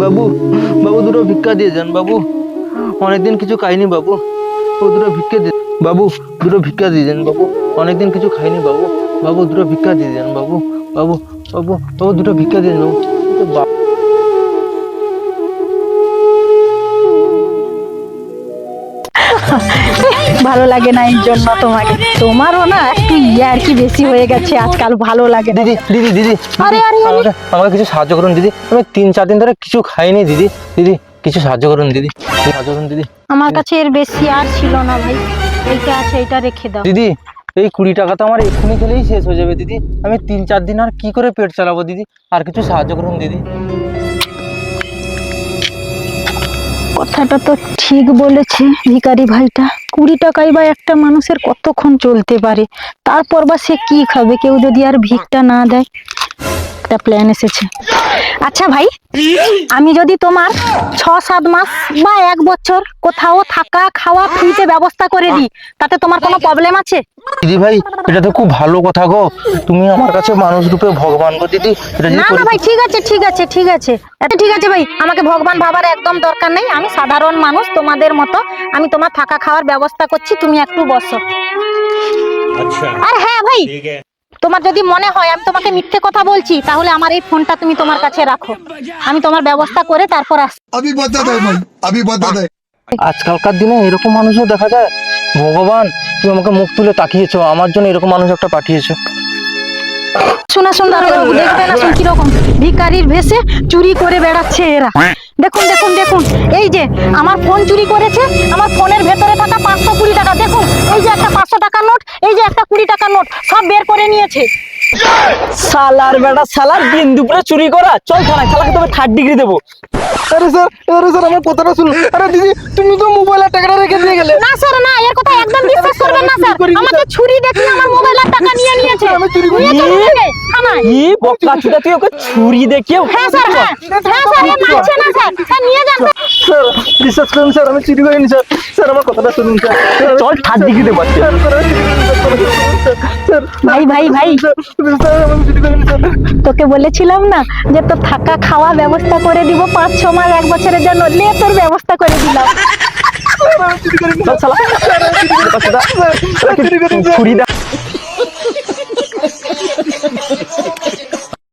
বাবু, বাবু দুটো ভিক্ষা দিয়ে যান বাবু, অনেকদিন কিছু খাইনি বাবু, ও দুটো ভিক্ষা দিয়ে বাবু, দুটো ভিক্ষা দিয়ে যান বাবু, অনেকদিন কিছু খাইনি বাবু, বাবু দুটো ভিক্ষা দিয়ে যান বাবু, বাবু বাবু বাবু দুটো ভিক্ষা দিয়ে যান বাবু। ভালো লাগে না এই জন্য তোমাকে, তোমারও না একটু আর কি বেশি হয়ে গেছে আজকাল, ভালো লাগে না। দিদি দিদি দিদি আরে আরে আমাকে আমাকে কিছু সাহায্য করুন দিদি, আমি 3-4 দিন ধরে কিছু খাইনি দিদি, দিদি কিছু সাহায্য করুন দিদি, সাহায্য করুন দিদি। আমার কাছে এর বেশি আর ছিল না ভাই, এইটা আছে এইটা রেখে দাও। দিদি এই 20 টাকা তো আমার এক্ষুনি খেলেই শেষ হয়ে যাবে দিদি, আমি 3-4 দিন আর কি করে পেট চালাবো দিদি, আর কিছু সাহায্য করুন দিদি। কথাটা তো ঠিক বলেছে ভিখারি ভাইটা, 20 টাকাই বা একটা মানুষের কতক্ষণ চলতে পারে, তারপর বা সে কি খাবে, কেউ যদি আর ভিক্ষা না দেয়। একটা প্ল্যান এসেছে। আচ্ছা ভাই, আমি যদি তোমার 6-7 মাস বা 1 বছর কোথাও থাকা খাওয়া ফ্রিতে ব্যবস্থা করে দিই, তাতে তোমার কোনো প্রবলেম আছে? দিদি ভাই এটা তো খুব ভালো কথা গো, তুমি আমার কাছে মানুষ রূপে ভগবান গো দিদি, এটা যদি না না ভাই, ঠিক আছে ঠিক আছে ঠিক আছে, এটা ঠিক আছে ভাই, আমাকে ভগবান ভাবার একদম দরকার নেই, আমি সাধারণ মানুষ তোমাদের মতো, আমি তোমার থাকা খাওয়ার ব্যবস্থা করছি, তুমি একটু বসো। अच्छा আর হ্যাঁ ভাই, ठीक है। তোমার যদি মনে হয় আমি তোমাকে মিথ্যে কথা বলছি, তাহলে আমার এই ফোনটা তুমি তোমার কাছে রাখো, আমি তোমার ব্যবস্থা করে তারপর আসছি। अभी बता दे भाई, अभी बता दे। আজকালকার দিনে এরকম মানুষও দেখা যায়। ভগবান তুমি আমাকে মুখ তুলে তাকিয়েছো, আমার জন্য এরকম মানুষ একটা পাঠিয়েছো। শোনা সুন্দর দেখবে না শুন কিরকম ভিখারির ভেষে চুরি করে বেড়াচ্ছে এরা। দেখুন দেখুন দেখুন, এই যে আমার ফোন চুরি করেছে, আমার ফোনের ভেতরে থাকা 520 টাকা, দেখুন এই যে একটা 500 টাকার নোট, এই যে একটা 20 টাকার নোট, সব বের করে নিয়েছে। সালার বেটা সালার, দিন দুপুরে চুরি করা, চল থানায়, শালাকে তবে 3rd ডিগ্রি দেবো। আরে স্যার আমার কথাটা শুনুন। আরে দিদি তুমি তো মোবাইলের টাকাটা রেখে দিয়ে গেলে। না স্যার না, এর কথা একদম বিশ্বাস করবেন না স্যার, আমাকে ছুরি দেখিয়ে আমার মোবাইলের টাকা নিয়ে নিয়েছে। নিয়ে চলুন ওকে থানায়। কি বক্কা চুদা, তুই ওকে ছুরি দেখিয়ে? হ্যাঁ স্যার, হ্যাঁ হ্যাঁ স্যার, এ মানছে না স্যার, স্যার নিয়ে যান স্যার। স্যার বিশ্বাস করুন স্যার, আমি চুরি করিনি স্যার, স্যার আমার কথাটা শুনুন স্যার, চল 3rd ডিগ্রি দেবো আজকে। ভাই ভাই ভাই, তোকে বলেছিলাম না যে তোর থাকা খাওয়া ব্যবস্থা করে দিব 5-6 মাস 1 বছরের জন্য, লে তোর ব্যবস্থা করে দিলাম। চল শালা, ছুরি দা।